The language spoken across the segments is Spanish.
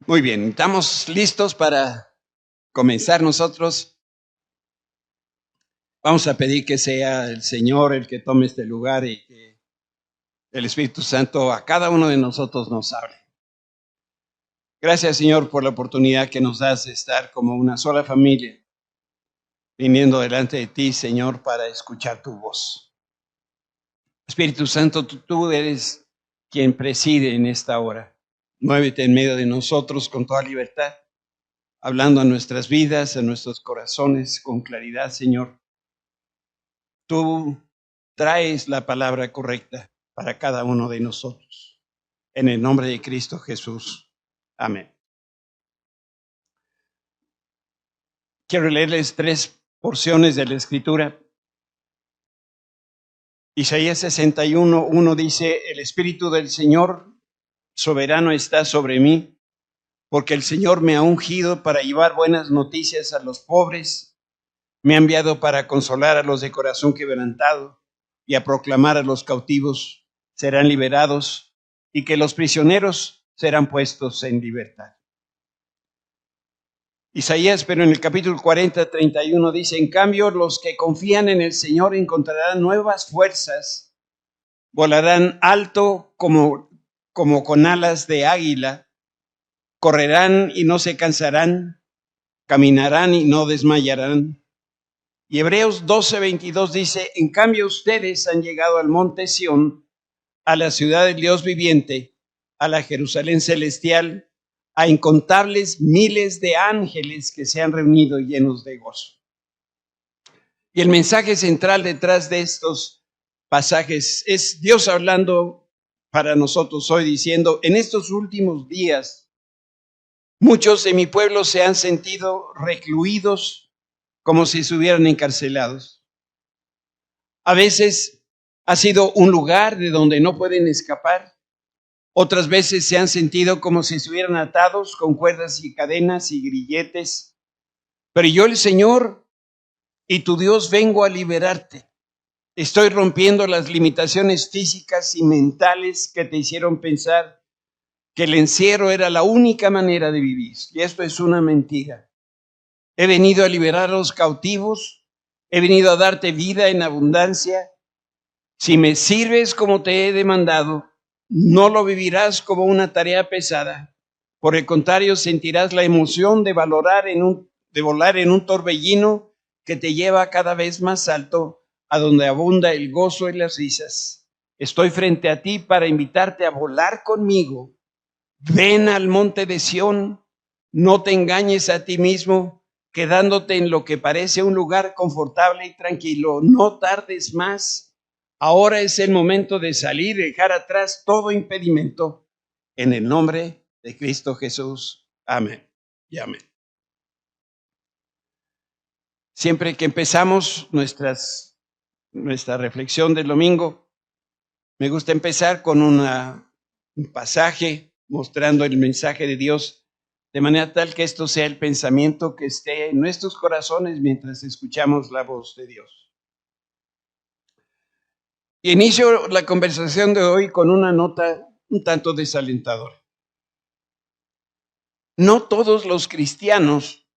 Muy bien, estamos listos para comenzar nosotros. Vamos a pedir que sea el Señor el que tome este lugar y que el Espíritu Santo a cada uno de nosotros nos hable. Gracias, Señor, por la oportunidad que nos das de estar como una sola familia, viniendo delante de ti, Señor, para escuchar tu voz. Espíritu Santo, tú eres quien preside en esta hora. Muévete en medio de nosotros con toda libertad, hablando a nuestras vidas, a nuestros corazones con claridad, Señor. Tú traes la palabra correcta para cada uno de nosotros. En el nombre de Cristo Jesús. Amén. Quiero leerles 3 porciones de la Escritura. Isaías 61:1 dice: el Espíritu del Señor soberano está sobre mí, porque el Señor me ha ungido para llevar buenas noticias a los pobres, me ha enviado para consolar a los de corazón quebrantado y a proclamar a los cautivos serán liberados y que los prisioneros serán puestos en libertad. Isaías, pero en el capítulo 40:31 dice: en cambio, los que confían en el Señor encontrarán nuevas fuerzas, volarán alto como con alas de águila, correrán y no se cansarán, caminarán y no desmayarán. Y Hebreos 12:22 dice: en cambio ustedes han llegado al monte Sión, a la ciudad del Dios viviente, a la Jerusalén celestial, a incontables miles de ángeles que se han reunido llenos de gozo. Y el mensaje central detrás de estos pasajes es Dios hablando para nosotros hoy, diciendo: en estos últimos días, muchos de mi pueblo se han sentido recluidos como si estuvieran encarcelados. A veces ha sido un lugar de donde no pueden escapar. Otras veces se han sentido como si estuvieran atados con cuerdas y cadenas y grilletes. Pero yo, el Señor y tu Dios, vengo a liberarte. Estoy rompiendo las limitaciones físicas y mentales que te hicieron pensar que el encierro era la única manera de vivir. Y esto es una mentira. He venido a liberar a los cautivos. He venido a darte vida en abundancia. Si me sirves como te he demandado, no lo vivirás como una tarea pesada. Por el contrario, sentirás la emoción de volar en un torbellino que te lleva cada vez más alto, a donde abunda el gozo y las risas. Estoy frente a ti para invitarte a volar conmigo. Ven al monte de Sión, no te engañes a ti mismo, quedándote en lo que parece un lugar confortable y tranquilo. No tardes más. Ahora es el momento de salir y dejar atrás todo impedimento. En el nombre de Cristo Jesús. Amén y amén. Siempre que empezamos nuestra reflexión del domingo, me gusta empezar con un pasaje mostrando el mensaje de Dios, de manera tal que esto sea el pensamiento que esté en nuestros corazones mientras escuchamos la voz de Dios. Y inicio la conversación de hoy con una nota un tanto desalentadora. No todos los cristianos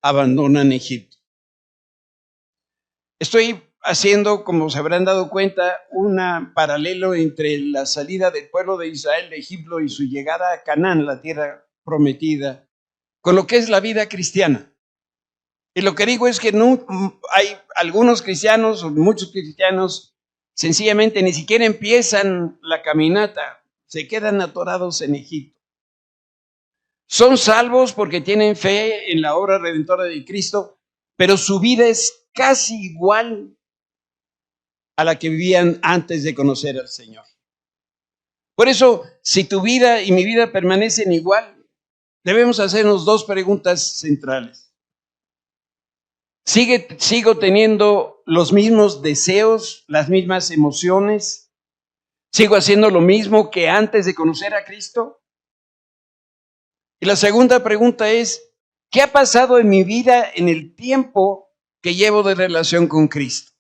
abandonan Egipto. Estoy haciendo, como se habrán dado cuenta, un paralelo entre la salida del pueblo de Israel de Egipto y su llegada a Canaán, la tierra prometida, con lo que es la vida cristiana. Y lo que digo es que no hay algunos cristianos, o muchos cristianos, sencillamente ni siquiera empiezan la caminata, se quedan atorados en Egipto. Son salvos porque tienen fe en la obra redentora de Cristo, pero su vida es casi igual a la que vivían antes de conocer al Señor. Por eso, si tu vida y mi vida permanecen igual, debemos hacernos 2 preguntas centrales. ¿Sigo teniendo los mismos deseos, las mismas emociones? ¿Sigo haciendo lo mismo que antes de conocer a Cristo? Y la segunda pregunta es: ¿qué ha pasado en mi vida en el tiempo que llevo de relación con Cristo?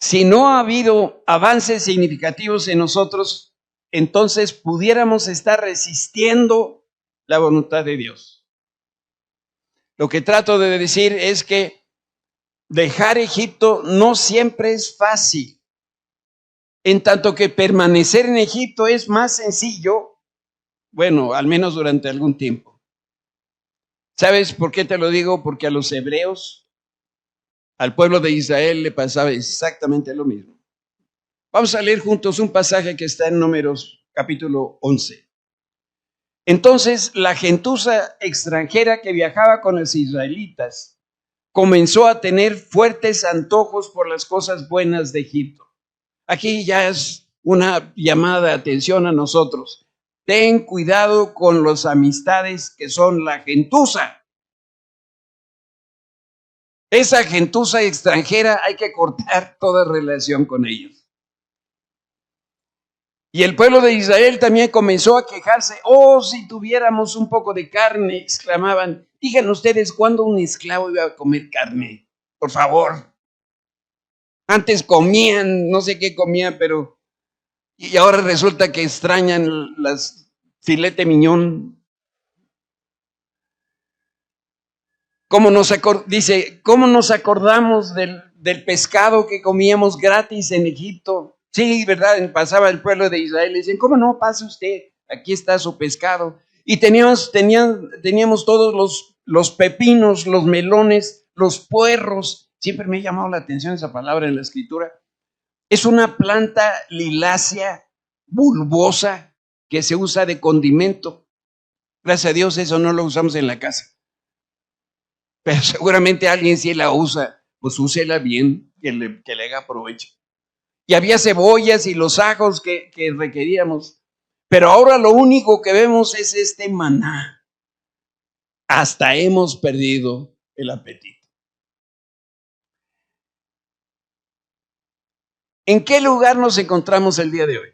Si no ha habido avances significativos en nosotros, entonces pudiéramos estar resistiendo la voluntad de Dios. Lo que trato de decir es que dejar Egipto no siempre es fácil, en tanto que permanecer en Egipto es más sencillo, bueno, al menos durante algún tiempo. ¿Sabes por qué te lo digo? Porque a los hebreos, al pueblo de Israel le pasaba exactamente lo mismo. Vamos a leer juntos un pasaje que está en Números capítulo 11. Entonces la gentuza extranjera que viajaba con los israelitas comenzó a tener fuertes antojos por las cosas buenas de Egipto. Aquí ya es una llamada de atención a nosotros. Ten cuidado con las amistades que son la gentuza. Esa gentuza extranjera hay que cortar toda relación con ellos. Y el pueblo de Israel también comenzó a quejarse. Oh, si tuviéramos un poco de carne, exclamaban. Digan ustedes, ¿cuándo un esclavo iba a comer carne? Por favor. Antes comían, no sé qué comían, pero... Y ahora resulta que extrañan las filete miñón. Dice, ¿cómo nos acordamos del pescado que comíamos gratis en Egipto? Sí, ¿verdad? Pasaba el pueblo de Israel y dicen, ¿cómo no? Pase usted, aquí está su pescado. Y teníamos todos los pepinos, los melones, los puerros. Siempre me ha llamado la atención esa palabra en la escritura. Es una planta lilácea, bulbosa, que se usa de condimento. Gracias a Dios eso no lo usamos en la casa. Pero seguramente alguien sí la usa, pues úsela bien, que le haga provecho. Y había cebollas y los ajos que requeríamos. Pero ahora lo único que vemos es este maná. Hasta hemos perdido el apetito. ¿En qué lugar nos encontramos el día de hoy?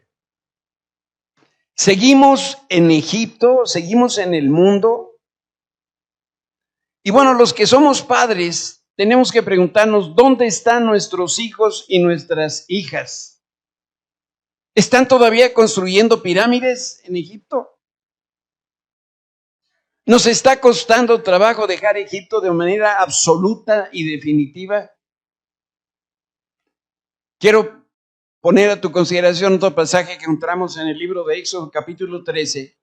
Seguimos en Egipto, seguimos en el mundo. Y bueno, los que somos padres, tenemos que preguntarnos, ¿dónde están nuestros hijos y nuestras hijas? ¿Están todavía construyendo pirámides en Egipto? ¿Nos está costando trabajo dejar Egipto de manera absoluta y definitiva? Quiero poner a tu consideración otro pasaje que encontramos en el libro de Éxodo capítulo 13.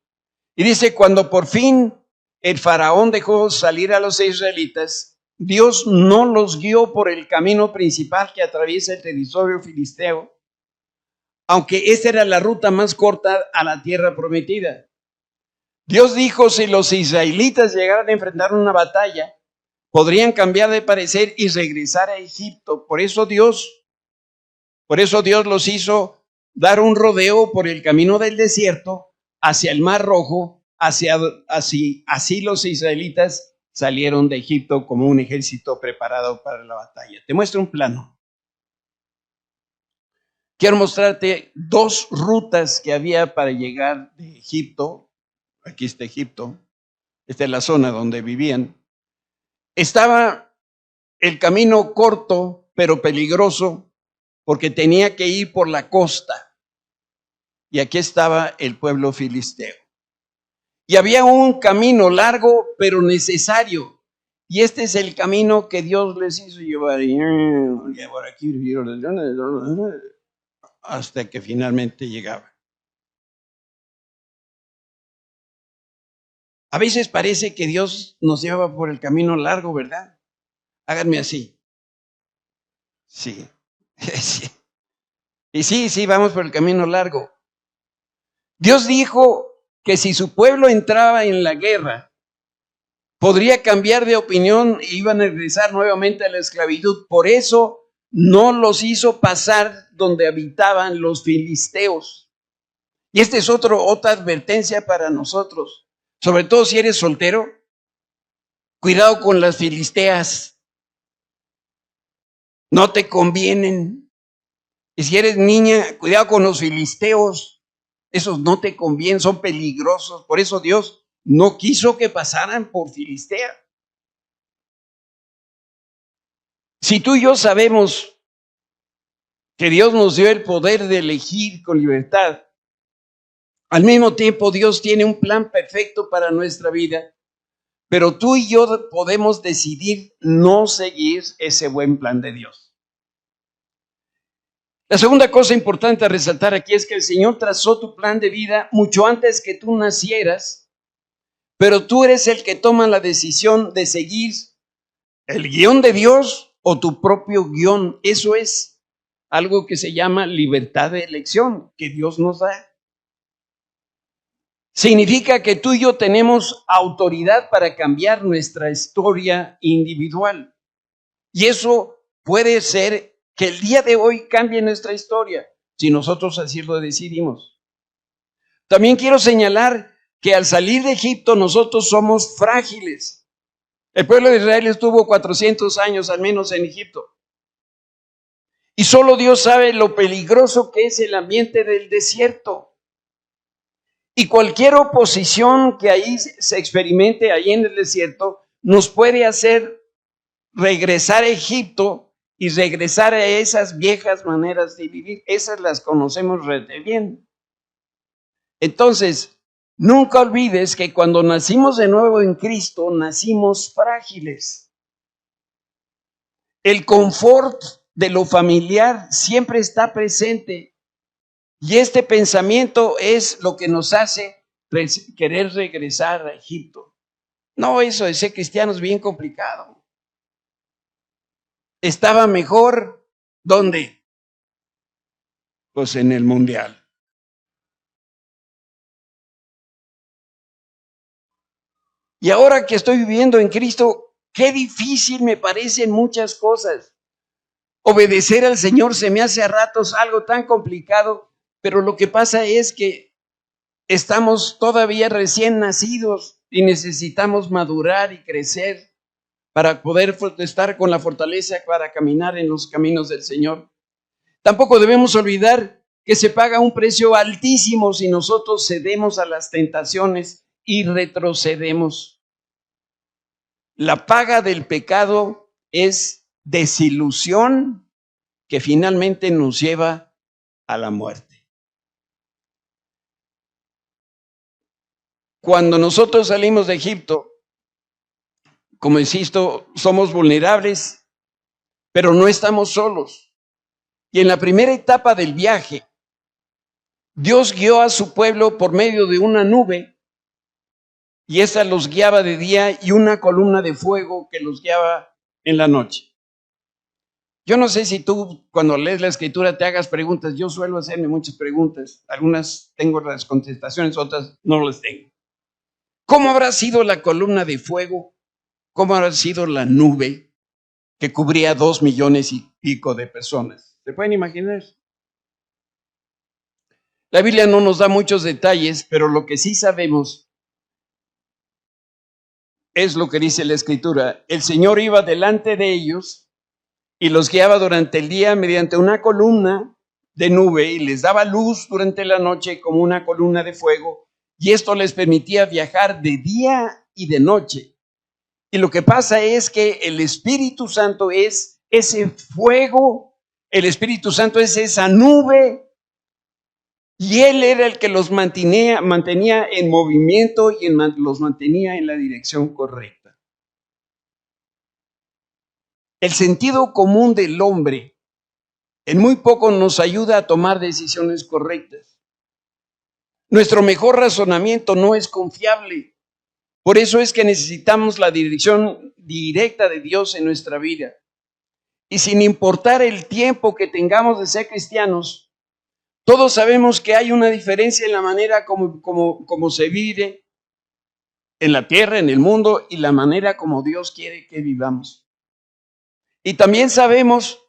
Y dice, cuando por fin el faraón dejó salir a los israelitas, Dios no los guió por el camino principal que atraviesa el territorio filisteo, aunque esa era la ruta más corta a la tierra prometida. Dios dijo, si los israelitas llegaran a enfrentar una batalla, podrían cambiar de parecer y regresar a Egipto. Por eso Dios los hizo dar un rodeo por el camino del desierto hacia el Mar Rojo, así los israelitas salieron de Egipto como un ejército preparado para la batalla. Te muestro un plano. Quiero mostrarte dos rutas que había para llegar de Egipto. Aquí está Egipto. Esta es la zona donde vivían. Estaba el camino corto, pero peligroso, porque tenía que ir por la costa. Y aquí estaba el pueblo filisteo. Y había un camino largo, pero necesario. Y este es el camino que Dios les hizo llevar. Por aquí, hasta que finalmente llegaba. A veces parece que Dios nos lleva por el camino largo, ¿verdad? Háganme así. Sí. Sí. Y sí, vamos por el camino largo. Dios dijo que si su pueblo entraba en la guerra, podría cambiar de opinión e iban a regresar nuevamente a la esclavitud. Por eso no los hizo pasar donde habitaban los filisteos. Y esta es otra advertencia para nosotros. Sobre todo si eres soltero, cuidado con las filisteas. No te convienen. Y si eres niña, cuidado con los filisteos. Esos no te convienen, son peligrosos. Por eso Dios no quiso que pasaran por Filistea. Si tú y yo sabemos que Dios nos dio el poder de elegir con libertad, Al mismo tiempo, Dios tiene un plan perfecto para nuestra vida, pero tú y yo podemos decidir no seguir ese buen plan de Dios. La segunda cosa importante a resaltar aquí es que el Señor trazó tu plan de vida mucho antes que tú nacieras, pero tú eres el que toma la decisión de seguir el guión de Dios o tu propio guión. Eso es algo que se llama libertad de elección que Dios nos da. Significa que tú y yo tenemos autoridad para cambiar nuestra historia individual. Y eso puede ser que el día de hoy cambie nuestra historia, si nosotros así lo decidimos. También quiero señalar que al salir de Egipto nosotros somos frágiles. El pueblo de Israel estuvo 400 años al menos en Egipto. Y solo Dios sabe lo peligroso que es el ambiente del desierto. Y cualquier oposición que ahí se experimente, ahí en el desierto, nos puede hacer regresar a Egipto y regresar a esas viejas maneras de vivir. Esas las conocemos re bien. Entonces, nunca olvides que cuando nacimos de nuevo en Cristo, nacimos frágiles. El confort de lo familiar siempre está presente. Y este pensamiento es lo que nos hace querer regresar a Egipto. No, eso de ser cristiano es bien complicado. Estaba mejor, ¿dónde? Pues en el mundial. Y ahora que estoy viviendo en Cristo, qué difícil me parecen muchas cosas. Obedecer al Señor se me hace a ratos algo tan complicado, pero lo que pasa es que estamos todavía recién nacidos y necesitamos madurar y crecer para poder estar con la fortaleza para caminar en los caminos del Señor. Tampoco debemos olvidar que se paga un precio altísimo si nosotros cedemos a las tentaciones y retrocedemos. La paga del pecado es desilusión que finalmente nos lleva a la muerte. Cuando nosotros salimos de Egipto, como insisto, somos vulnerables, pero no estamos solos. Y en la primera etapa del viaje, Dios guió a su pueblo por medio de una nube, y esa los guiaba de día, y una columna de fuego que los guiaba en la noche. Yo no sé si tú cuando lees la escritura te hagas preguntas. Yo suelo hacerme muchas preguntas. Algunas tengo las contestaciones, otras no las tengo. ¿Cómo habrá sido la columna de fuego? ¿Cómo habrá sido la nube que cubría 2 millones y pico de personas? ¿Se pueden imaginar? La Biblia no nos da muchos detalles, pero lo que sí sabemos es lo que dice la escritura. El Señor iba delante de ellos y los guiaba durante el día mediante una columna de nube y les daba luz durante la noche como una columna de fuego, y esto les permitía viajar de día y de noche. Y lo que pasa es que el Espíritu Santo es ese fuego, el Espíritu Santo es esa nube, y Él era el que los mantenía en movimiento y los mantenía en la dirección correcta. El sentido común del hombre en muy poco nos ayuda a tomar decisiones correctas. Nuestro mejor razonamiento no es confiable. Por eso es que necesitamos la dirección directa de Dios en nuestra vida. Y sin importar el tiempo que tengamos de ser cristianos, todos sabemos que hay una diferencia en la manera como se vive en la tierra, en el mundo, y la manera como Dios quiere que vivamos. Y también sabemos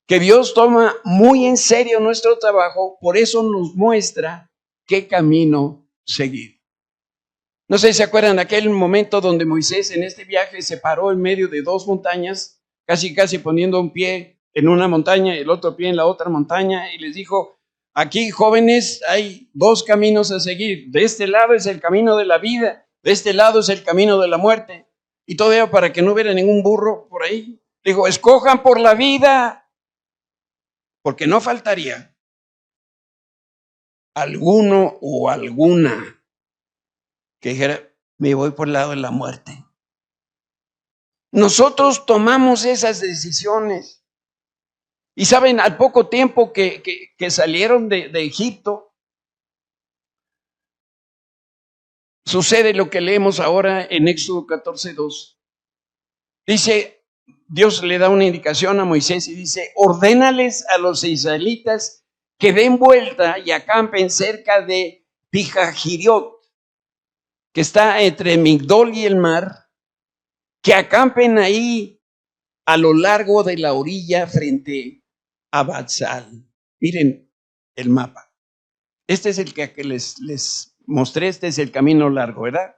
que Dios toma muy en serio nuestro trabajo, por eso nos muestra qué camino seguir. No sé si se acuerdan de aquel momento donde Moisés en este viaje se paró en medio de 2 montañas, casi poniendo un pie en una montaña y el otro pie en la otra montaña, y les dijo: aquí, jóvenes, hay 2 caminos a seguir. De este lado es el camino de la vida, de este lado es el camino de la muerte. Y todavía para que no hubiera ningún burro por ahí, dijo: escojan por la vida, porque no faltaría alguno o alguna que dijera, me voy por el lado de la muerte. Nosotros tomamos esas decisiones. Y saben, al poco tiempo que salieron de Egipto, sucede lo que leemos ahora en Éxodo 14:2. Dice, Dios le da una indicación a Moisés y dice, ordénales a los israelitas que den vuelta y acampen cerca de Pijajiriot, que está entre Migdol y el mar, que acampen ahí a lo largo de la orilla frente a Batzal. Miren el mapa. Este es el que les mostré, este es el camino largo, ¿verdad?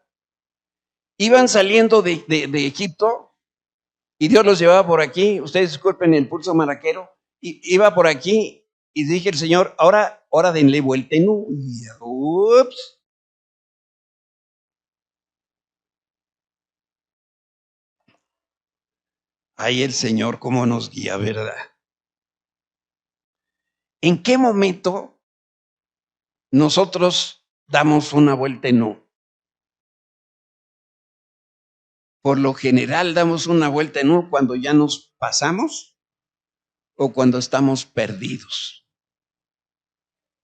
Iban saliendo de Egipto y Dios los llevaba por aquí. Ustedes disculpen el pulso maraquero. Iba por aquí y dije el Señor, ahora denle vuelta en U. Ups. Ahí el Señor cómo nos guía, ¿verdad? ¿En qué momento nosotros damos una vuelta en U? Por lo general damos una vuelta en U cuando ya nos pasamos o cuando estamos perdidos.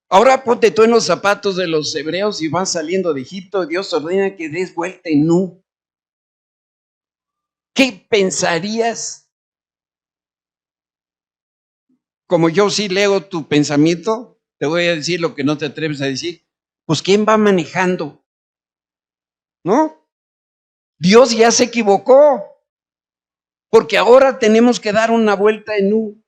Ahora ponte tú en los zapatos de los hebreos y vas saliendo de Egipto. Dios ordena que des vuelta en U. ¿Qué pensarías? Como yo sí leo tu pensamiento, te voy a decir lo que no te atreves a decir. Pues ¿quién va manejando? ¿No? Dios ya se equivocó. Porque ahora tenemos que dar una vuelta en U.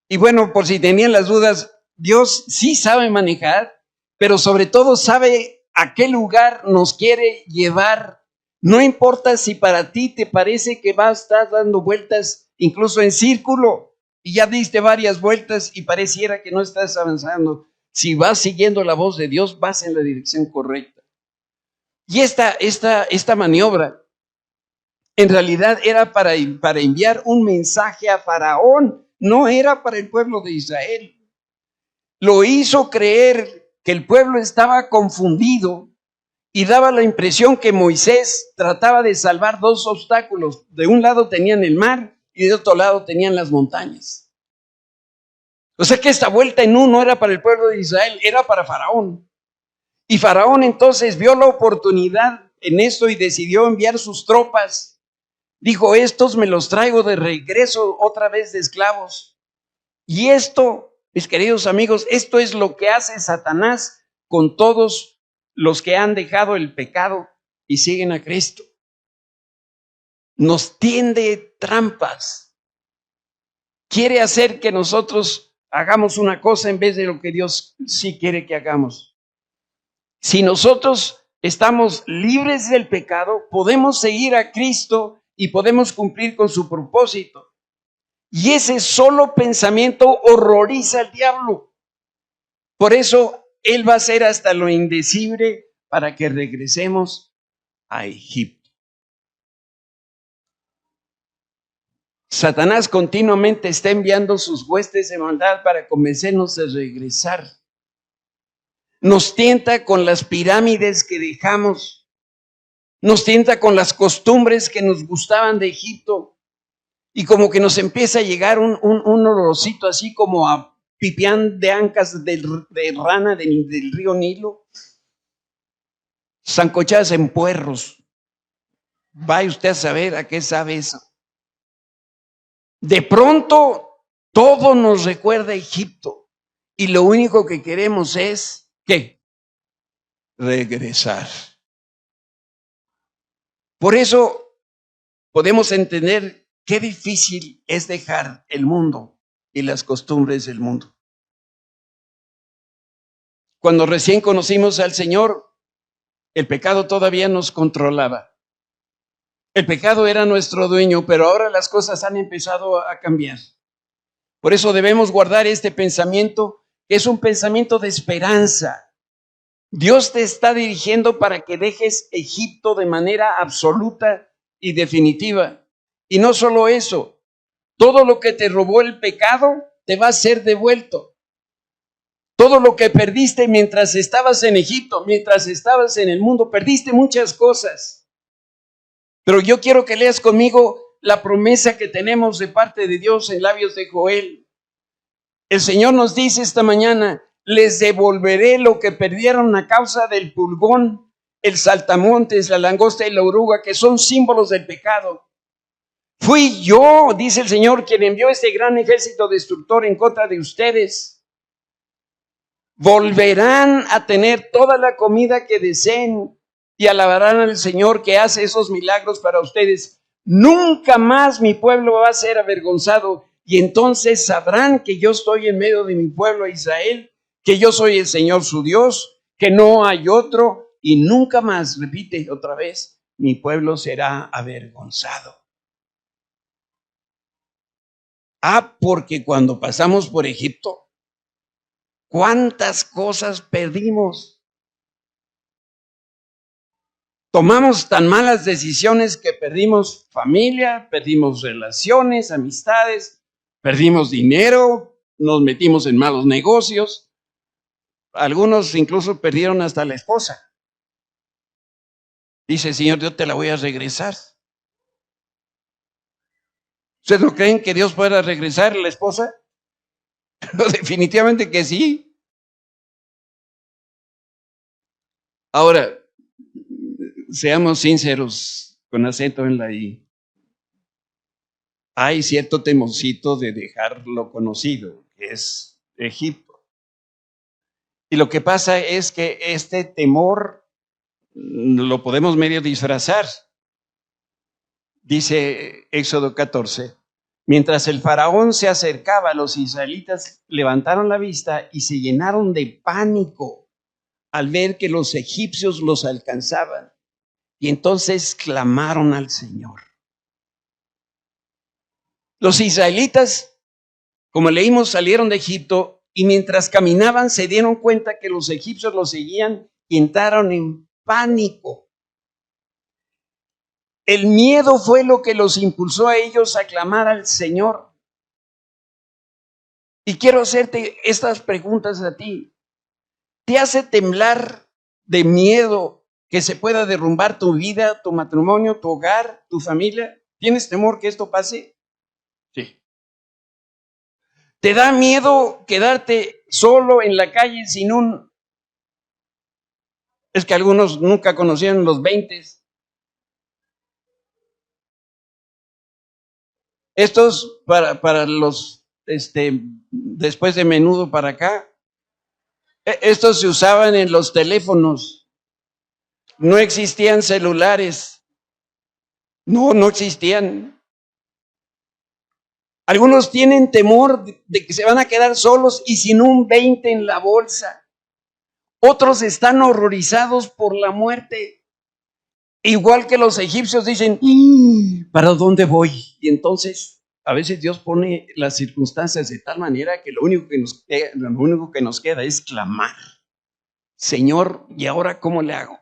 Y bueno, por si tenían las dudas, Dios sí sabe manejar, pero sobre todo sabe a qué lugar nos quiere llevar. No importa si para ti te parece que vas a estar dando vueltas incluso en círculo y ya diste varias vueltas y pareciera que no estás avanzando. Si vas siguiendo la voz de Dios, vas en la dirección correcta. Y esta maniobra en realidad era para enviar un mensaje a Faraón, no era para el pueblo de Israel. Lo hizo creer que el pueblo estaba confundido y daba la impresión que Moisés trataba de salvar dos obstáculos. De un lado tenían el mar y de otro lado tenían las montañas. O sea que esta vuelta en U no era para el pueblo de Israel, era para Faraón. Y Faraón entonces vio la oportunidad en esto y decidió enviar sus tropas. Dijo, estos me los traigo de regreso otra vez de esclavos. Y esto, mis queridos amigos, esto es lo que hace Satanás con todos los que han dejado el pecado y siguen a Cristo. Nos tiende trampas. Quiere hacer que nosotros hagamos una cosa en vez de lo que Dios sí quiere que hagamos. Si nosotros estamos libres del pecado, podemos seguir a Cristo y podemos cumplir con su propósito. Y ese solo pensamiento horroriza al diablo. Por eso él va a hacer hasta lo indecible para que regresemos a Egipto. Satanás continuamente está enviando sus huestes de maldad para convencernos de regresar. Nos tienta con las pirámides que dejamos. Nos tienta con las costumbres que nos gustaban de Egipto. Y como que nos empieza a llegar un olorcito así como a pipián de ancas de rana del río Nilo. Sancochadas en puerros. Vaya usted a saber a qué sabe eso. De pronto, todo nos recuerda a Egipto. Y lo único que queremos es, ¿qué? Regresar. Por eso podemos entender qué difícil es dejar el mundo y las costumbres del mundo. Cuando recién conocimos al Señor, el pecado todavía nos controlaba. El pecado era nuestro dueño, pero ahora las cosas han empezado a cambiar. Por eso debemos guardar este pensamiento, que es un pensamiento de esperanza. Dios te está dirigiendo para que dejes Egipto de manera absoluta y definitiva. Y no solo eso, todo lo que te robó el pecado te va a ser devuelto. Todo lo que perdiste mientras estabas en Egipto, mientras estabas en el mundo, perdiste muchas cosas. Pero yo quiero que leas conmigo la promesa que tenemos de parte de Dios en labios de Joel. El Señor nos dice esta mañana: les devolveré lo que perdieron a causa del pulgón, el saltamontes, la langosta y la oruga, que son símbolos del pecado. Fui yo, dice el Señor, quien envió este gran ejército destructor en contra de ustedes. Volverán a tener toda la comida que deseen y alabarán al Señor que hace esos milagros para ustedes. Nunca más mi pueblo va a ser avergonzado, y entonces sabrán que yo estoy en medio de mi pueblo Israel, que yo soy el Señor su Dios, que no hay otro, y nunca más, repite otra vez, mi pueblo será avergonzado. Porque cuando pasamos por Egipto, ¿cuántas cosas perdimos? Tomamos tan malas decisiones que perdimos familia, perdimos relaciones, amistades, perdimos dinero, nos metimos en malos negocios. Algunos incluso perdieron hasta la esposa. Dice el Señor: yo te la voy a regresar. ¿Ustedes no creen que Dios pueda regresar a la esposa? No, definitivamente que sí. Ahora, seamos sinceros, con acento en la I. Hay cierto temorcito de dejar lo conocido, que es Egipto. Y lo que pasa es que este temor lo podemos medio disfrazar. Dice Éxodo 14: mientras el faraón se acercaba, los israelitas levantaron la vista y se llenaron de pánico al ver que los egipcios los alcanzaban. Y entonces clamaron al Señor. Los israelitas, como leímos, salieron de Egipto, y mientras caminaban se dieron cuenta que los egipcios los seguían y entraron en pánico. El miedo fue lo que los impulsó a ellos a clamar al Señor. Y quiero hacerte estas preguntas a ti. ¿Te hace temblar de miedo que se pueda derrumbar tu vida, tu matrimonio, tu hogar, tu familia? ¿Tienes temor que esto pase? Sí. ¿Te da miedo quedarte solo en la calle sin un... Es que algunos nunca conocieron los 20. Estos para los, después de menudo para acá, estos se usaban en los teléfonos. No existían celulares. No existían. Algunos tienen temor de que se van a quedar solos y sin un 20 en la bolsa. Otros están horrorizados por la muerte. Igual que los egipcios dicen: ¿para dónde voy? Y entonces a veces Dios pone las circunstancias de tal manera que lo único que nos queda es clamar: Señor, ¿y ahora cómo le hago?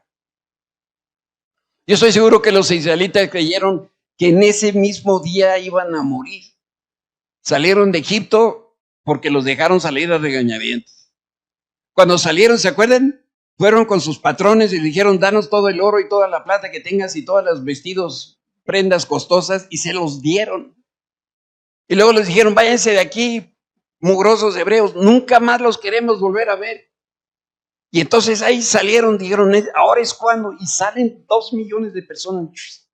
Yo estoy seguro que los israelitas creyeron que en ese mismo día iban a morir. Salieron de Egipto porque los dejaron salir a regañadientes. Cuando salieron, ¿se acuerdan? Fueron con sus patrones y le dijeron: danos todo el oro y toda la plata que tengas y todos los vestidos, prendas costosas, y se los dieron. Y luego les dijeron: váyanse de aquí, mugrosos hebreos, nunca más los queremos volver a ver. Y entonces ahí salieron, dijeron: ahora es cuando, y salen 2 millones de personas.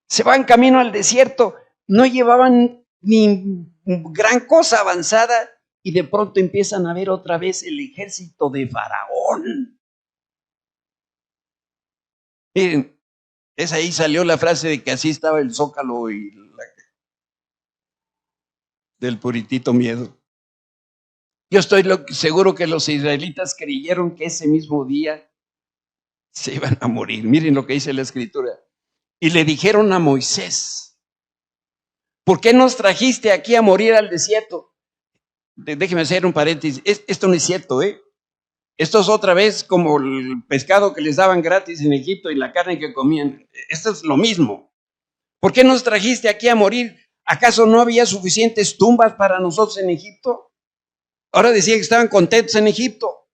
Se van camino al desierto, no llevaban ni gran cosa avanzada, y de pronto empiezan a ver otra vez el ejército de Faraón. Miren, ahí salió la frase de que así estaba el zócalo del puritito miedo. Yo estoy seguro que los israelitas creyeron que ese mismo día se iban a morir. Miren lo que dice la escritura. Y le dijeron a Moisés: ¿por qué nos trajiste aquí a morir al desierto? Déjeme hacer un paréntesis. Esto no es cierto, ¿eh? Esto es otra vez como el pescado que les daban gratis en Egipto y la carne que comían. Esto es lo mismo. ¿Por qué nos trajiste aquí a morir? ¿Acaso no había suficientes tumbas para nosotros en Egipto? Ahora decía que estaban contentos en Egipto.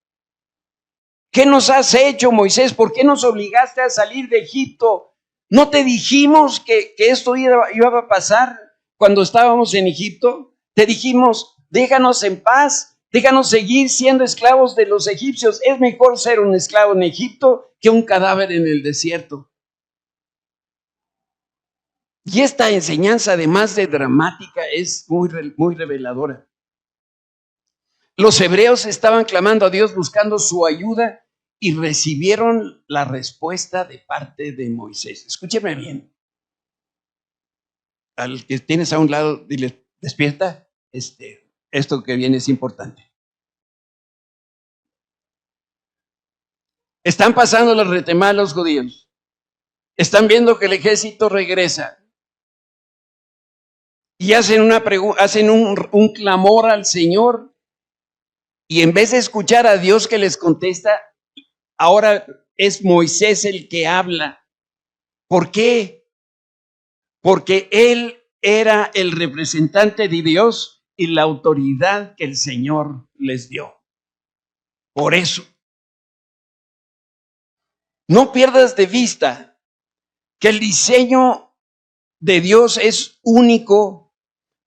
¿Qué nos has hecho, Moisés? ¿Por qué nos obligaste a salir de Egipto? ¿No te dijimos que esto iba a pasar cuando estábamos en Egipto? Te dijimos, déjanos en paz, déjanos seguir siendo esclavos de los egipcios. Es mejor ser un esclavo en Egipto que un cadáver en el desierto. Y esta enseñanza, además de dramática, es muy reveladora. Los hebreos estaban clamando a Dios buscando su ayuda y recibieron la respuesta de parte de Moisés. Escúcheme bien. Al que tienes a un lado, dile, despierta, esto que viene es importante. Están pasando los retemal los judíos. Están viendo que el ejército regresa. Y hacen un clamor al Señor. Y en vez de escuchar a Dios que les contesta, ahora es Moisés el que habla. ¿Por qué? Porque él era el representante de Dios y la autoridad que el Señor les dio. Por eso, no pierdas de vista que el diseño de Dios es único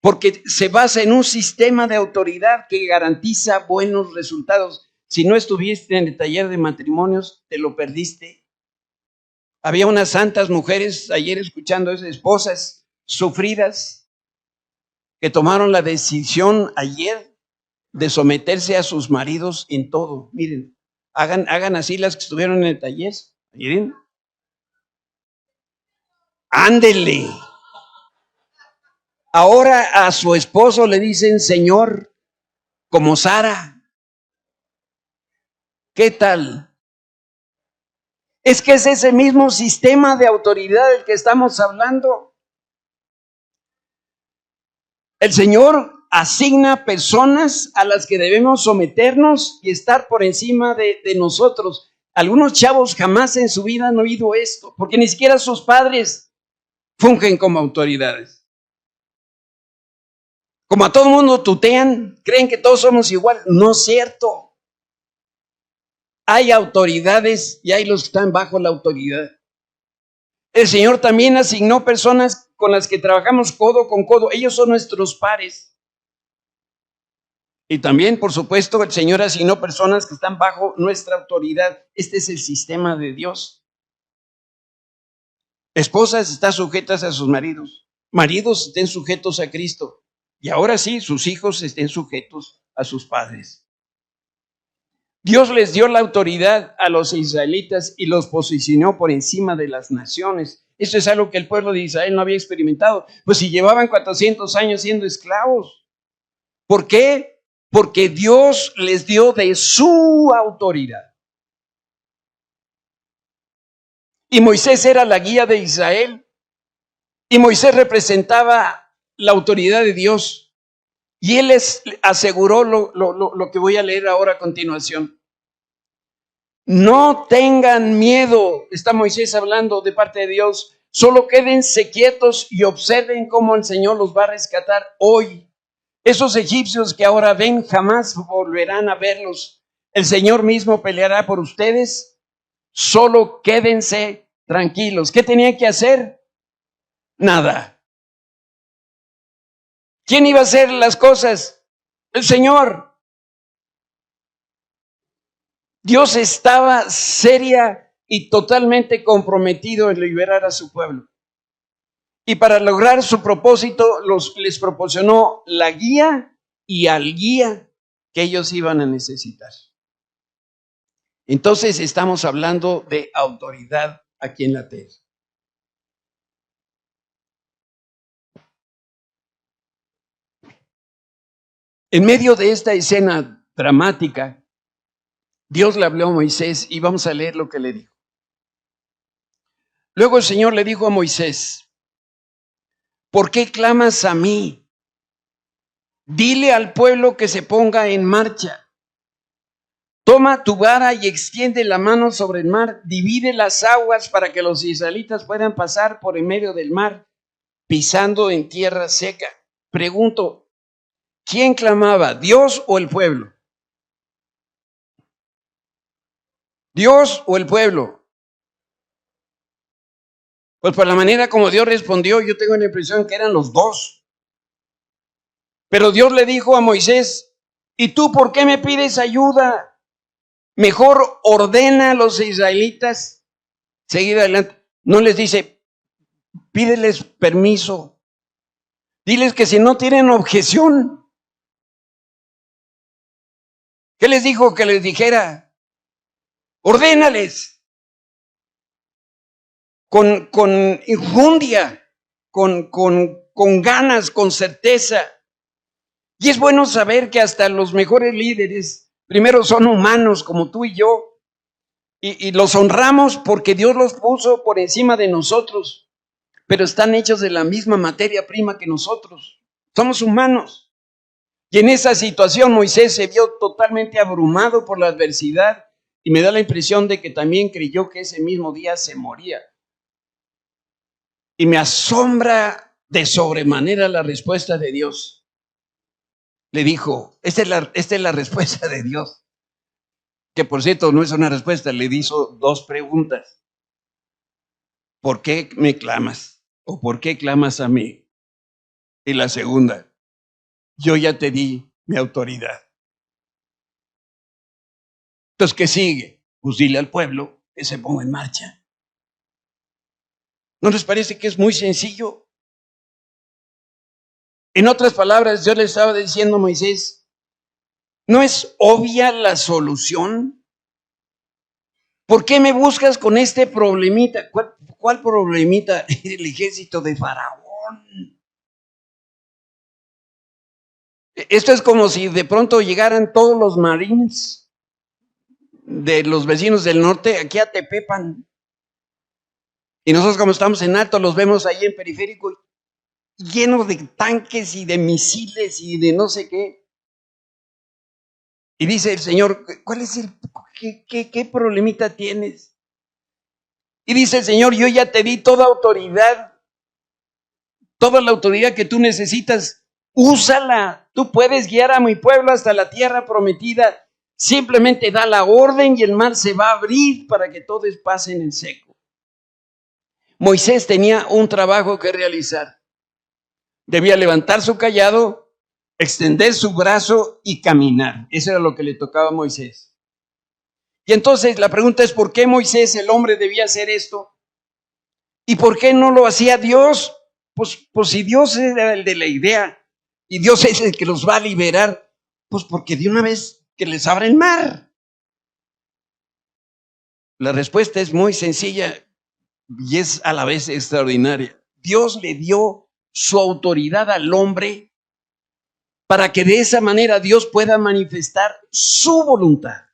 porque se basa en un sistema de autoridad que garantiza buenos resultados. Si no estuviste en el taller de matrimonios, te lo perdiste. Había unas santas mujeres ayer escuchando esas esposas sufridas que tomaron la decisión ayer de someterse a sus maridos en todo. Miren, hagan así las que estuvieron en el taller. Miren. Ándele. Ahora a su esposo le dicen Señor, como Sara. ¿Qué tal? Es que es ese mismo sistema de autoridad del que estamos hablando. El Señor asigna personas a las que debemos someternos y estar por encima de nosotros. Algunos chavos jamás en su vida han oído esto, porque ni siquiera sus padres fungen como autoridades. Como a todo mundo tutean, creen que todos somos igual. No es cierto. Hay autoridades y hay los que están bajo la autoridad. El Señor también asignó personas con las que trabajamos codo con codo. Ellos son nuestros pares. Y también, por supuesto, el Señor asignó personas que están bajo nuestra autoridad. Este es el sistema de Dios. Esposas están sujetas a sus maridos. Maridos estén sujetos a Cristo. Y ahora sí, sus hijos estén sujetos a sus padres. Dios les dio la autoridad a los israelitas y los posicionó por encima de las naciones. Eso es algo que el pueblo de Israel no había experimentado. Pues si llevaban 400 años siendo esclavos. ¿Por qué? Porque Dios les dio de su autoridad. Y Moisés era la guía de Israel. Y Moisés representaba la autoridad de Dios. Y él les aseguró lo que voy a leer ahora a continuación. No tengan miedo, está Moisés hablando de parte de Dios. Solo quédense quietos y observen cómo el Señor los va a rescatar hoy. Esos egipcios que ahora ven jamás volverán a verlos. El Señor mismo peleará por ustedes. Solo quédense tranquilos. ¿Qué tenían que hacer? Nada. ¿Quién iba a hacer las cosas? El Señor. Dios estaba seria y totalmente comprometido en liberar a su pueblo. Y para lograr su propósito, les proporcionó la guía y al guía que ellos iban a necesitar. Entonces estamos hablando de autoridad aquí en la tierra. En medio de esta escena dramática, Dios le habló a Moisés y vamos a leer lo que le dijo. Luego el Señor le dijo a Moisés, ¿por qué clamas a mí? Dile al pueblo que se ponga en marcha. Toma tu vara y extiende la mano sobre el mar, divide las aguas para que los israelitas puedan pasar por en medio del mar, pisando en tierra seca. Pregunto, ¿Quién clamaba? ¿Dios o el pueblo? ¿Dios o el pueblo? Pues por la manera como Dios respondió, yo tengo la impresión que eran los dos. Pero Dios le dijo a Moisés, ¿y tú por qué me pides ayuda? Mejor ordena a los israelitas seguir adelante. No les dice, pídeles permiso. Diles que si no tienen objeción. ¿Qué les dijo que les dijera? Ordénales. Con injundia, con ganas, con certeza. Y es bueno saber que hasta los mejores líderes, primero son humanos como tú y yo, y los honramos porque Dios los puso por encima de nosotros, pero están hechos de la misma materia prima que nosotros. Somos humanos. Y en esa situación Moisés se vio totalmente abrumado por la adversidad y me da la impresión de que también creyó que ese mismo día se moría. Y me asombra de sobremanera la respuesta de Dios. Le dijo, esta es la respuesta de Dios. Que por cierto no es una respuesta, le hizo dos preguntas. ¿Por qué me clamas? ¿O por qué clamas a mí? Y la segunda, yo ya te di mi autoridad. Entonces, ¿qué sigue? Pues dile al pueblo que se ponga en marcha. ¿No les parece que es muy sencillo? En otras palabras, Dios le estaba diciendo a Moisés, ¿no es obvia la solución? ¿Por qué me buscas con este problemita? ¿Cuál problemita? El ejército de Faraón. Esto es como si de pronto llegaran todos los marines de los vecinos del norte aquí a Tepepan. Y nosotros como estamos en alto los vemos ahí en periférico llenos de tanques y de misiles y de no sé qué. Y dice el Señor, ¿cuál es qué problemita tienes? Y dice el Señor, yo ya te di toda autoridad, toda la autoridad que tú necesitas, úsala. Tú puedes guiar a mi pueblo hasta la tierra prometida. Simplemente da la orden y el mar se va a abrir para que todos pasen en seco. Moisés tenía un trabajo que realizar. Debía levantar su cayado, extender su brazo y caminar. Eso era lo que le tocaba a Moisés. Y entonces la pregunta es, ¿por qué Moisés, el hombre, debía hacer esto? ¿Y por qué no lo hacía Dios? Pues si Dios era el de la idea y Dios es el que los va a liberar, pues porque de una vez que les abra el mar. La respuesta es muy sencilla y es a la vez extraordinaria. Dios le dio su autoridad al hombre para que de esa manera Dios pueda manifestar su voluntad.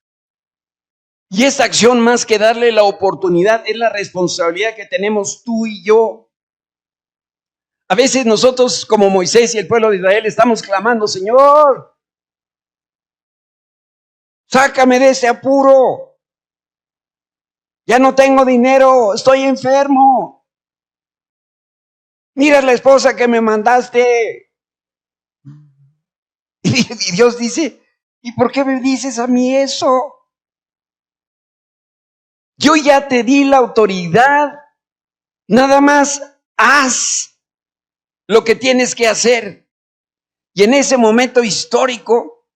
Y esta acción, más que darle la oportunidad, es la responsabilidad que tenemos tú y yo. A veces nosotros, como Moisés y el pueblo de Israel, estamos clamando, Señor, sácame de este apuro. Ya no tengo dinero, estoy enfermo. Mira la esposa que me mandaste. Y Dios dice, ¿y por qué me dices a mí eso? Yo ya te di la autoridad. Nada más haz lo que tienes que hacer. Y en ese momento histórico,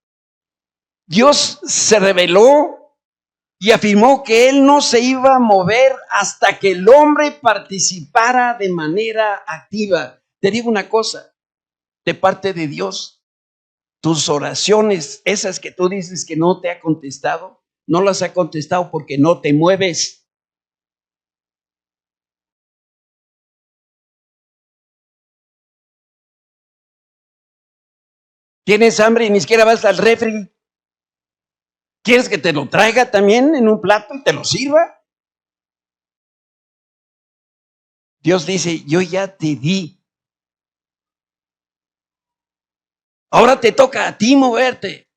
Dios se reveló y afirmó que Él no se iba a mover hasta que el hombre participara de manera activa. Te digo una cosa, de parte de Dios, tus oraciones, esas que tú dices que no te ha contestado, no las ha contestado porque no te mueves. Tienes hambre y ni siquiera vas al refri. ¿Quieres que te lo traiga también en un plato y te lo sirva? Dios dice, yo ya te di. Ahora te toca a ti moverte.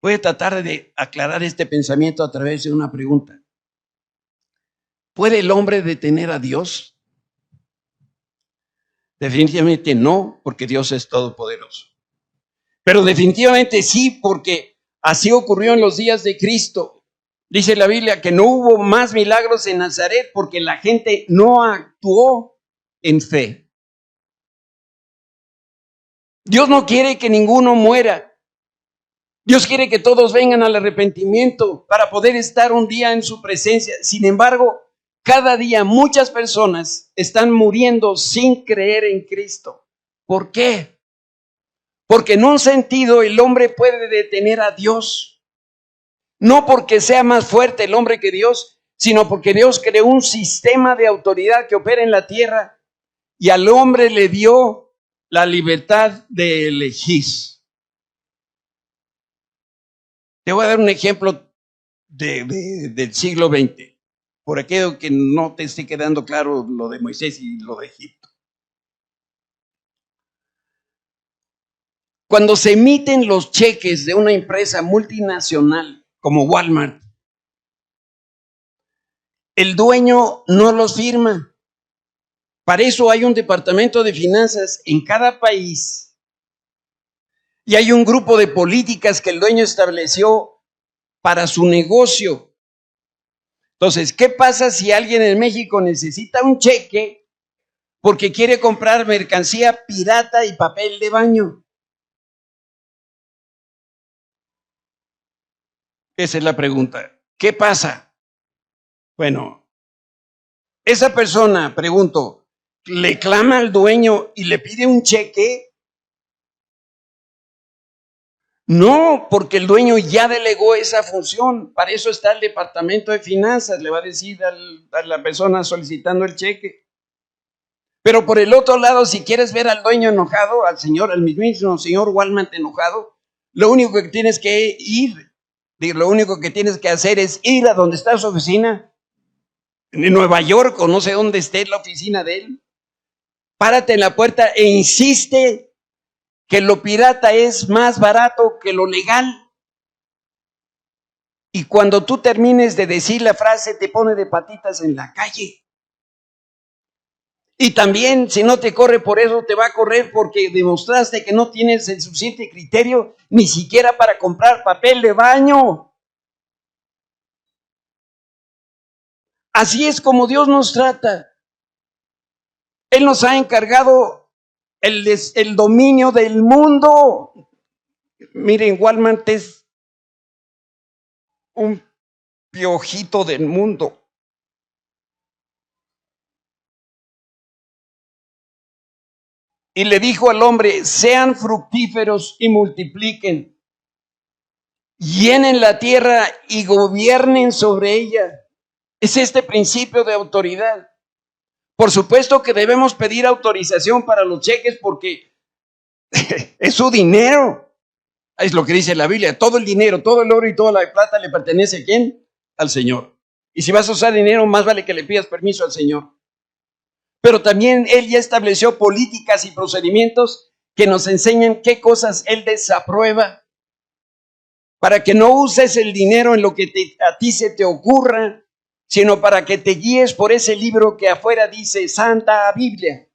Voy a tratar de aclarar este pensamiento a través de una pregunta. ¿Puede el hombre detener a Dios? Definitivamente no, porque Dios es todopoderoso. Pero definitivamente sí, porque así ocurrió en los días de Cristo. Dice la Biblia que no hubo más milagros en Nazaret porque la gente no actuó en fe. Dios no quiere que ninguno muera. Dios quiere que todos vengan al arrepentimiento para poder estar un día en su presencia. Sin embargo, cada día muchas personas están muriendo sin creer en Cristo. ¿Por qué? Porque en un sentido el hombre puede detener a Dios. No porque sea más fuerte el hombre que Dios, sino porque Dios creó un sistema de autoridad que opera en la tierra y al hombre le dio la libertad de elegir. Te voy a dar un ejemplo del siglo XX, por aquello que no te esté quedando claro lo de Moisés y lo de Egipto. Cuando se emiten los cheques de una empresa multinacional como Walmart, el dueño no los firma. Para eso hay un departamento de finanzas en cada país y hay un grupo de políticas que el dueño estableció para su negocio. Entonces, ¿qué pasa si alguien en México necesita un cheque porque quiere comprar mercancía pirata y papel de baño? Esa es la pregunta. ¿Qué pasa? Bueno, esa persona, pregunto, ¿le clama al dueño y le pide un cheque? No, porque el dueño ya delegó esa función. Para eso está el departamento de finanzas. Le va a decir a la persona solicitando el cheque. Pero por el otro lado, si quieres ver al dueño enojado, al mismísimo señor Walmart enojado, lo único que tienes que hacer es ir a donde está su oficina, en Nueva York o no sé dónde esté la oficina de él. Párate en la puerta e insiste que lo pirata es más barato que lo legal. Y cuando tú termines de decir la frase, te pone de patitas en la calle. Y también, si no te corre por eso, te va a correr porque demostraste que no tienes el suficiente criterio ni siquiera para comprar papel de baño. Así es como Dios nos trata. Él nos ha encargado el dominio del mundo. Miren, Walmart es un piojito del mundo. Y le dijo al hombre, sean fructíferos y multipliquen, llenen la tierra y gobiernen sobre ella. Es este principio de autoridad. Por supuesto que debemos pedir autorización para los cheques porque es su dinero. Es lo que dice la Biblia. Todo el dinero, todo el oro y toda la plata le pertenece ¿a quién? Al Señor. Y si vas a usar dinero, más vale que le pidas permiso al Señor. Pero también Él ya estableció políticas y procedimientos que nos enseñan qué cosas Él desaprueba. Para que no uses el dinero en lo que a ti se te ocurra, sino para que te guíes por ese libro que afuera dice Santa Biblia.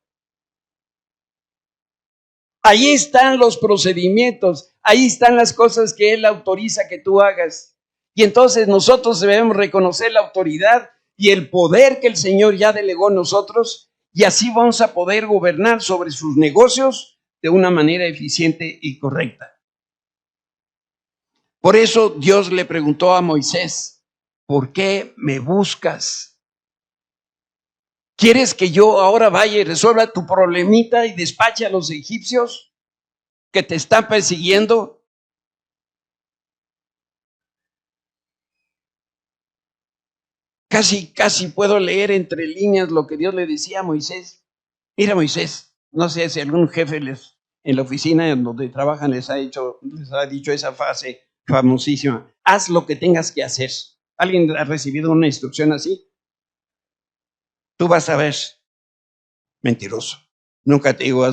Ahí están los procedimientos, ahí están las cosas que Él autoriza que tú hagas. Y entonces nosotros debemos reconocer la autoridad y el poder que el Señor ya delegó en nosotros, y así vamos a poder gobernar sobre sus negocios de una manera eficiente y correcta. Por eso Dios le preguntó a Moisés, ¿por qué me buscas? ¿Quieres que yo ahora vaya y resuelva tu problemita y despache a los egipcios que te están persiguiendo? Casi puedo leer entre líneas lo que Dios le decía a Moisés. Mira, Moisés, no sé si algún jefe en la oficina en donde trabajan les ha dicho esa frase famosísima. Haz lo que tengas que hacer. ¿Alguien ha recibido una instrucción así? Tú vas a ver. Mentiroso. Nunca te digo a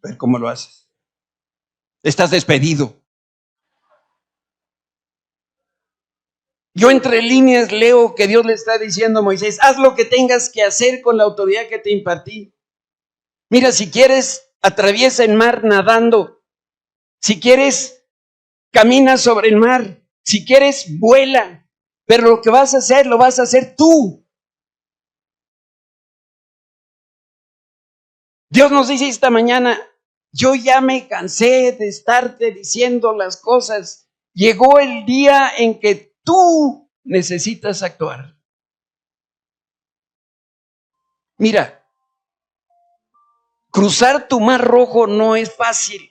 ver cómo lo haces. Estás despedido. Yo entre líneas leo que Dios le está diciendo a Moisés, haz lo que tengas que hacer con la autoridad que te impartí. Mira, si quieres, atraviesa el mar nadando. Si quieres, camina sobre el mar. Si quieres, vuela. Pero lo que vas a hacer, lo vas a hacer tú. Dios nos dice esta mañana, yo ya me cansé de estarte diciendo las cosas. Llegó el día en que tú necesitas actuar. Mira, cruzar tu mar rojo no es fácil.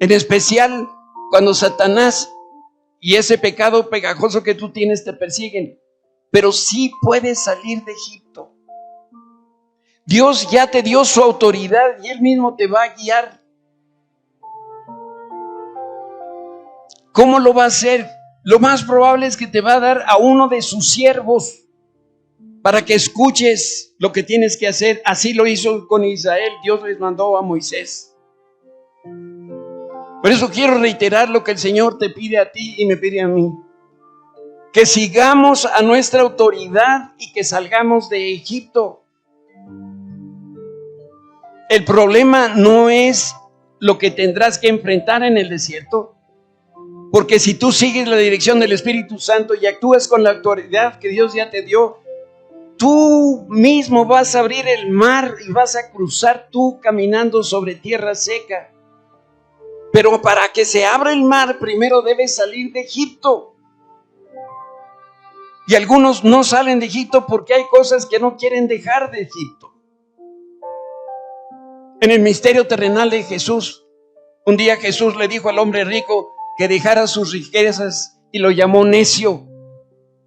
En especial cuando Satanás y ese pecado pegajoso que tú tienes te persiguen. Pero sí puedes salir de Egipto. Dios ya te dio su autoridad y Él mismo te va a guiar. ¿Cómo lo va a hacer? Lo más probable es que te va a dar a uno de sus siervos para que escuches lo que tienes que hacer. Así lo hizo con Israel. Dios les mandó a Moisés. Por eso quiero reiterar lo que el Señor te pide a ti y me pide a mí. Que sigamos a nuestra autoridad y que salgamos de Egipto. El problema no es lo que tendrás que enfrentar en el desierto. Porque si tú sigues la dirección del Espíritu Santo y actúas con la autoridad que Dios ya te dio, tú mismo vas a abrir el mar y vas a cruzar tú caminando sobre tierra seca. Pero para que se abra el mar, primero debes salir de Egipto. Y algunos no salen de Egipto porque hay cosas que no quieren dejar de Egipto. En el misterio terrenal de Jesús, un día Jesús le dijo al hombre rico que dejara sus riquezas y lo llamó necio.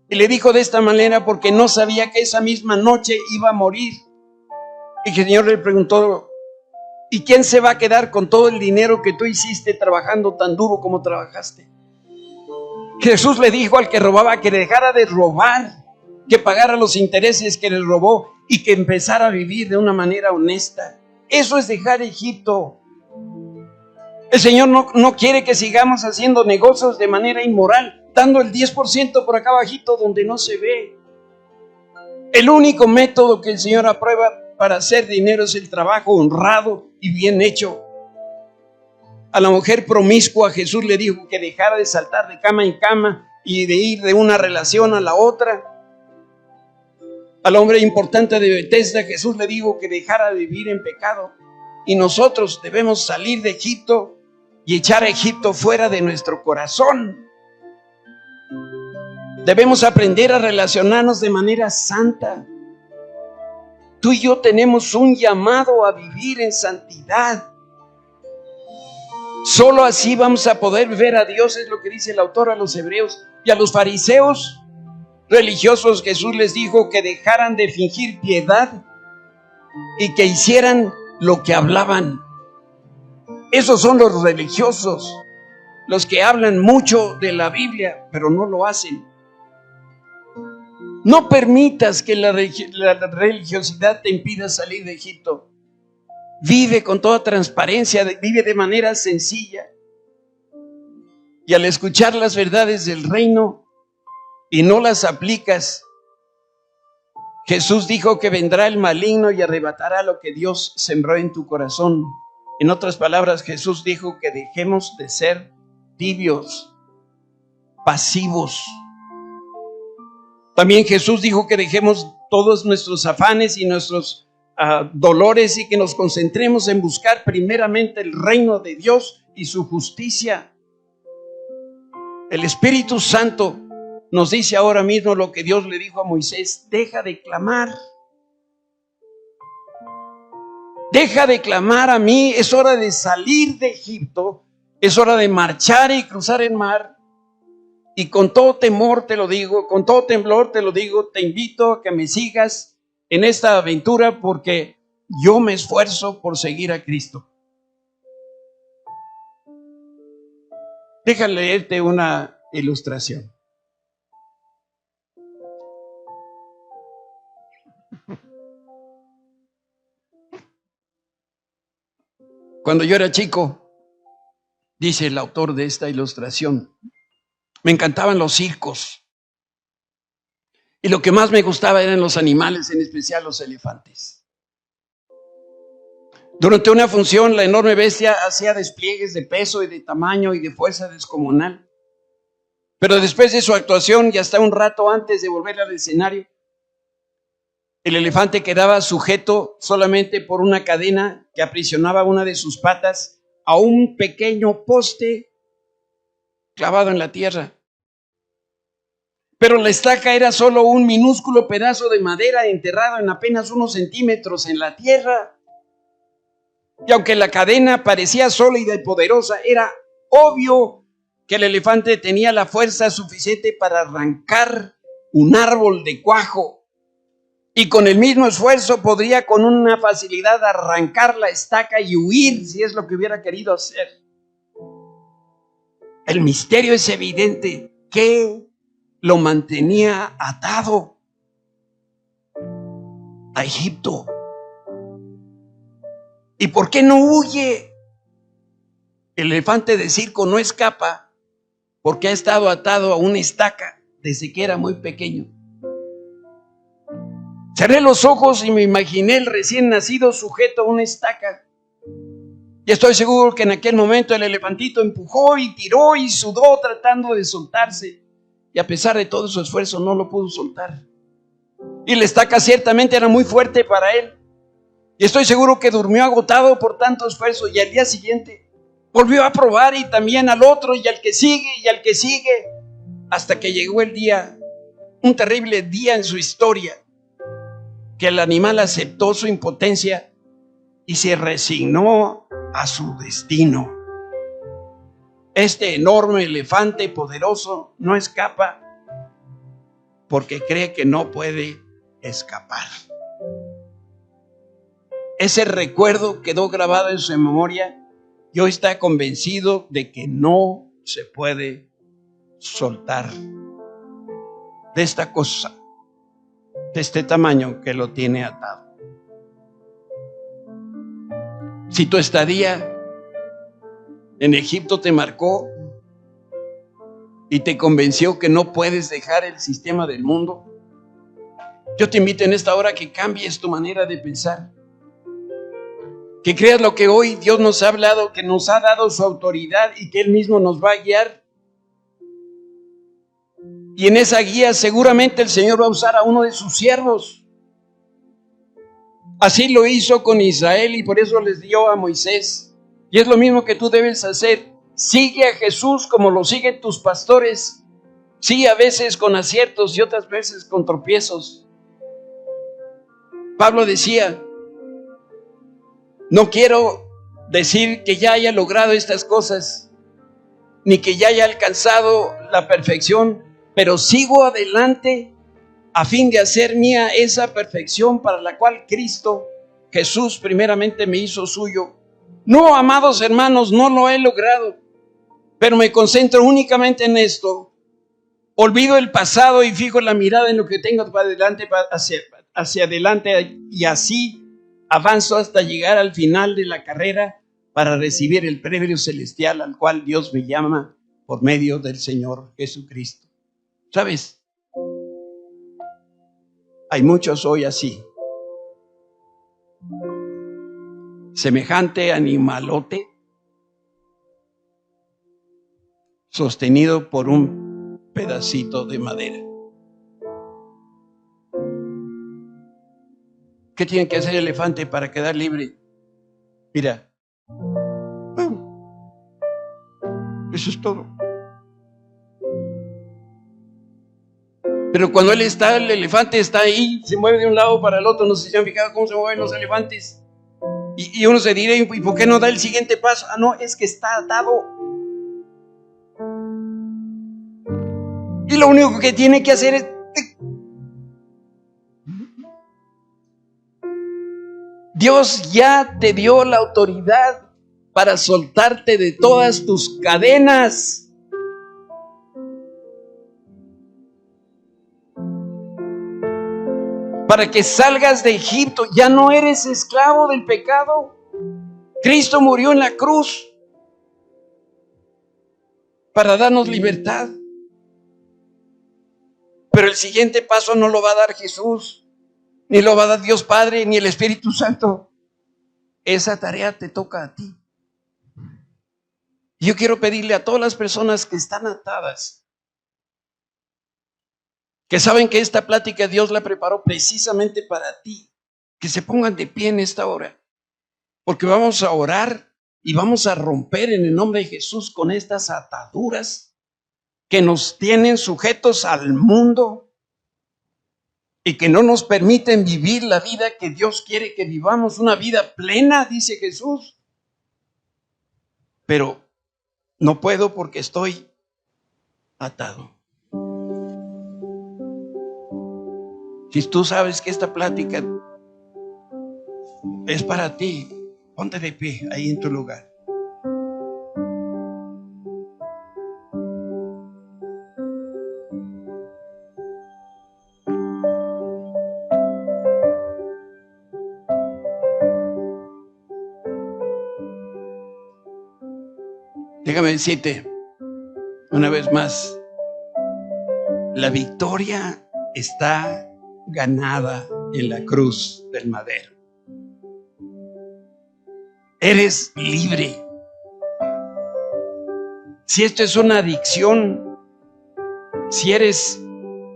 Y le dijo de esta manera porque no sabía que esa misma noche iba a morir. Y el Señor le preguntó, ¿y quién se va a quedar con todo el dinero que tú hiciste trabajando tan duro como trabajaste? Jesús le dijo al que robaba que dejara de robar, que pagara los intereses que le robó y que empezara a vivir de una manera honesta. Eso es dejar Egipto. El Señor no quiere que sigamos haciendo negocios de manera inmoral, dando el 10% por acá abajito donde no se ve. El único método que el Señor aprueba para hacer dinero es el trabajo honrado y bien hecho. A la mujer promiscua Jesús le dijo que dejara de saltar de cama en cama y de ir de una relación a la otra. Al hombre importante de Bethesda Jesús le dijo que dejara de vivir en pecado. Y nosotros debemos salir de Egipto y echar a Egipto fuera de nuestro corazón. Debemos aprender a relacionarnos de manera santa. Tú y yo tenemos un llamado a vivir en santidad. Solo así vamos a poder ver a Dios, es lo que dice el autor a los hebreos. Y a los fariseos religiosos Jesús les dijo que dejaran de fingir piedad y que hicieran lo que hablaban. Esos son los religiosos, los que hablan mucho de la Biblia, pero no lo hacen. No permitas que la religiosidad te impida salir de Egipto. Vive con toda transparencia, vive de manera sencilla. Y al escuchar las verdades del reino y no las aplicas, Jesús dijo que vendrá el maligno y arrebatará lo que Dios sembró en tu corazón. En otras palabras, Jesús dijo que dejemos de ser tibios, pasivos. También Jesús dijo que dejemos todos nuestros afanes y nuestros dolores y que nos concentremos en buscar primeramente el reino de Dios y su justicia. El Espíritu Santo nos dice ahora mismo lo que Dios le dijo a Moisés: deja de clamar. Deja de clamar a mí, es hora de salir de Egipto, es hora de marchar y cruzar el mar. Y con todo temor te lo digo, con todo temblor te lo digo, te invito a que me sigas en esta aventura porque yo me esfuerzo por seguir a Cristo. Déjame leerte una ilustración. Cuando yo era chico, dice el autor de esta ilustración, me encantaban los circos. Y lo que más me gustaba eran los animales, en especial los elefantes. Durante una función, la enorme bestia hacía despliegues de peso y de tamaño y de fuerza descomunal. Pero después de su actuación y hasta un rato antes de volver al escenario, el elefante quedaba sujeto solamente por una cadena que aprisionaba una de sus patas a un pequeño poste clavado en la tierra. Pero la estaca era solo un minúsculo pedazo de madera enterrado en apenas unos centímetros en la tierra. Y aunque la cadena parecía sólida y poderosa, era obvio que el elefante tenía la fuerza suficiente para arrancar un árbol de cuajo. Y con el mismo esfuerzo podría con una facilidad arrancar la estaca y huir si es lo que hubiera querido hacer. El misterio es evidente. ¿Qué lo mantenía atado a Egipto? ¿Y por qué no huye? El elefante de circo no escapa porque ha estado atado a una estaca desde que era muy pequeño. Cerré los ojos y me imaginé el recién nacido sujeto a una estaca. Y estoy seguro que en aquel momento el elefantito empujó y tiró y sudó tratando de soltarse. Y a pesar de todo su esfuerzo no lo pudo soltar. Y la estaca ciertamente era muy fuerte para él. Y estoy seguro que durmió agotado por tanto esfuerzo. Y al día siguiente volvió a probar y también al otro y al que sigue y al que sigue. Hasta que llegó el día, un terrible día en su historia, que el animal aceptó su impotencia y se resignó a su destino. Este enorme elefante poderoso no escapa porque cree que no puede escapar. Ese recuerdo quedó grabado en su memoria y hoy está convencido de que no se puede soltar de esta cosa, de este tamaño que lo tiene atado. Si tu estadía en Egipto te marcó y te convenció que no puedes dejar el sistema del mundo, yo te invito en esta hora a que cambies tu manera de pensar, que creas lo que hoy Dios nos ha hablado, que nos ha dado su autoridad y que Él mismo nos va a guiar. Y en esa guía seguramente el Señor va a usar a uno de sus siervos. Así lo hizo con Israel y por eso les dio a Moisés. Y es lo mismo que tú debes hacer. Sigue a Jesús como lo siguen tus pastores. Sí, a veces con aciertos y otras veces con tropiezos. Pablo decía, no quiero decir que ya haya logrado estas cosas, ni que ya haya alcanzado la perfección, pero sigo adelante a fin de hacer mía esa perfección para la cual Cristo Jesús primeramente me hizo suyo. No, amados hermanos, no lo he logrado, pero me concentro únicamente en esto. Olvido el pasado y fijo la mirada en lo que tengo para adelante, hacia adelante, y así avanzo hasta llegar al final de la carrera para recibir el premio celestial al cual Dios me llama por medio del Señor Jesucristo. ¿Sabes? Hay muchos hoy así. Semejante animalote sostenido por un pedacito de madera. ¿Qué tiene que hacer el elefante para quedar libre? Mira, eso es todo. Pero cuando el elefante está ahí, se mueve de un lado para el otro. No sé si se han fijado cómo se mueven los elefantes. Y uno se dirá, ¿y por qué no da el siguiente paso? No, es que está atado. Y lo único que tiene que hacer es... Dios ya te dio la autoridad para soltarte de todas tus cadenas. Para que salgas de Egipto, ya no eres esclavo del pecado. Cristo murió en la cruz para darnos libertad. Pero el siguiente paso no lo va a dar Jesús, ni lo va a dar Dios Padre, ni el Espíritu Santo. esa tarea te toca a ti. Yo quiero pedirle a todas las personas que están atadas, que saben que esta plática Dios la preparó precisamente para ti, que se pongan de pie en esta hora, porque vamos a orar y vamos a romper en el nombre de Jesús con estas ataduras que nos tienen sujetos al mundo y que no nos permiten vivir la vida que Dios quiere que vivamos, una vida plena, dice Jesús. Pero no puedo porque estoy atado. Si tú sabes que esta plática es para ti, ponte de pie ahí en tu lugar. Déjame decirte una vez más, la victoria está ganada en la cruz del madero. Eres libre. Si esto es una adicción, si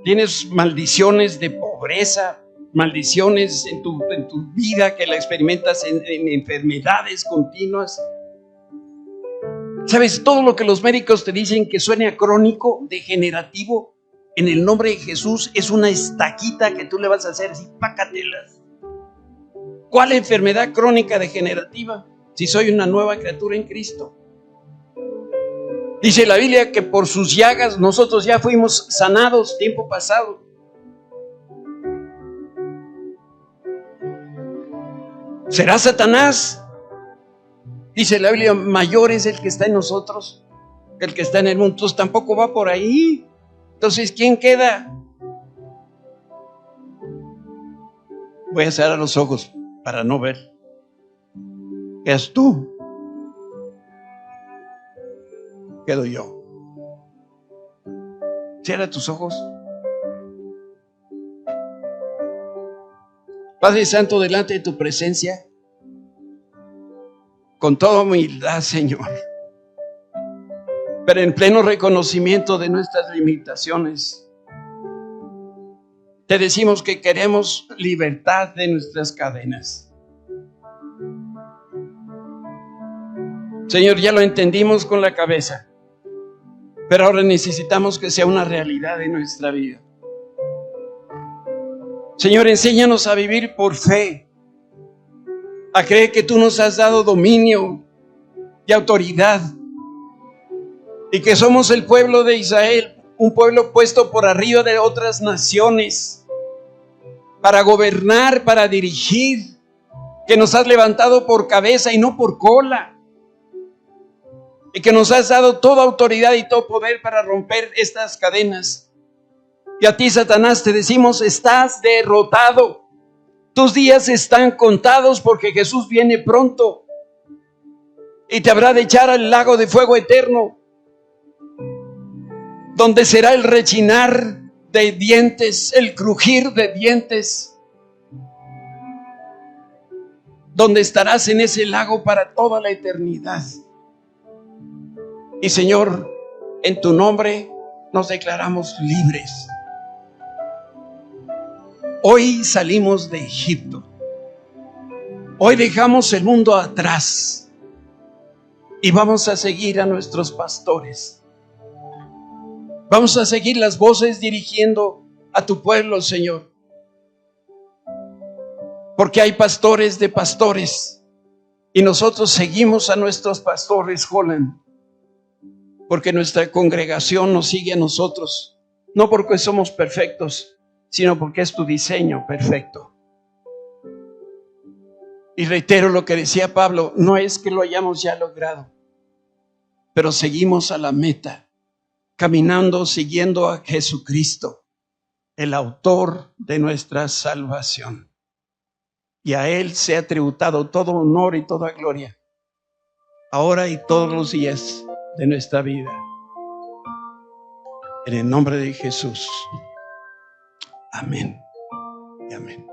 tienes maldiciones de pobreza, maldiciones en tu vida que la experimentas en enfermedades continuas, ¿sabes? Todo lo que los médicos te dicen que suena crónico, degenerativo, en el nombre de Jesús es una estaquita que tú le vas a hacer así, pácatelas. ¿Cuál enfermedad crónica degenerativa? Si soy una nueva criatura en Cristo. Dice la Biblia que por sus llagas nosotros ya fuimos sanados tiempo pasado. ¿Será Satanás? Dice la Biblia, mayor es el que está en nosotros que el que está en el mundo. Entonces tampoco va por ahí. Entonces, ¿quién queda? Voy a cerrar los ojos para no ver. ¿Quedas tú? Quedo yo. Cierra tus ojos. Padre Santo, delante de tu presencia, con toda humildad, Señor, pero en pleno reconocimiento de nuestras limitaciones, te decimos que queremos libertad de nuestras cadenas. Señor, ya lo entendimos con la cabeza, pero ahora necesitamos que sea una realidad en nuestra vida. Señor, enséñanos a vivir por fe, a creer que tú nos has dado dominio y autoridad, y que somos el pueblo de Israel, un pueblo puesto por arriba de otras naciones, para gobernar, para dirigir, que nos has levantado por cabeza y no por cola, y que nos has dado toda autoridad y todo poder para romper estas cadenas. Y a ti, Satanás, te decimos, estás derrotado. Tus días están contados porque Jesús viene pronto y te habrá de echar al lago de fuego eterno, donde será el rechinar de dientes, el crujir de dientes, donde estarás en ese lago para toda la eternidad. Y Señor, en tu nombre nos declaramos libres. Hoy salimos de Egipto. Hoy dejamos el mundo atrás y vamos a seguir a nuestros pastores. Vamos a seguir las voces dirigiendo a tu pueblo, Señor. Porque hay pastores de pastores y nosotros seguimos a nuestros pastores, Holland. Porque nuestra congregación nos sigue a nosotros, no porque somos perfectos, sino porque es tu diseño perfecto. Y reitero lo que decía Pablo, no es que lo hayamos ya logrado, pero seguimos a la meta, caminando, siguiendo a Jesucristo, el autor de nuestra salvación. Y a Él se ha tributado todo honor y toda gloria, ahora y todos los días de nuestra vida. En el nombre de Jesús. Amén y amén.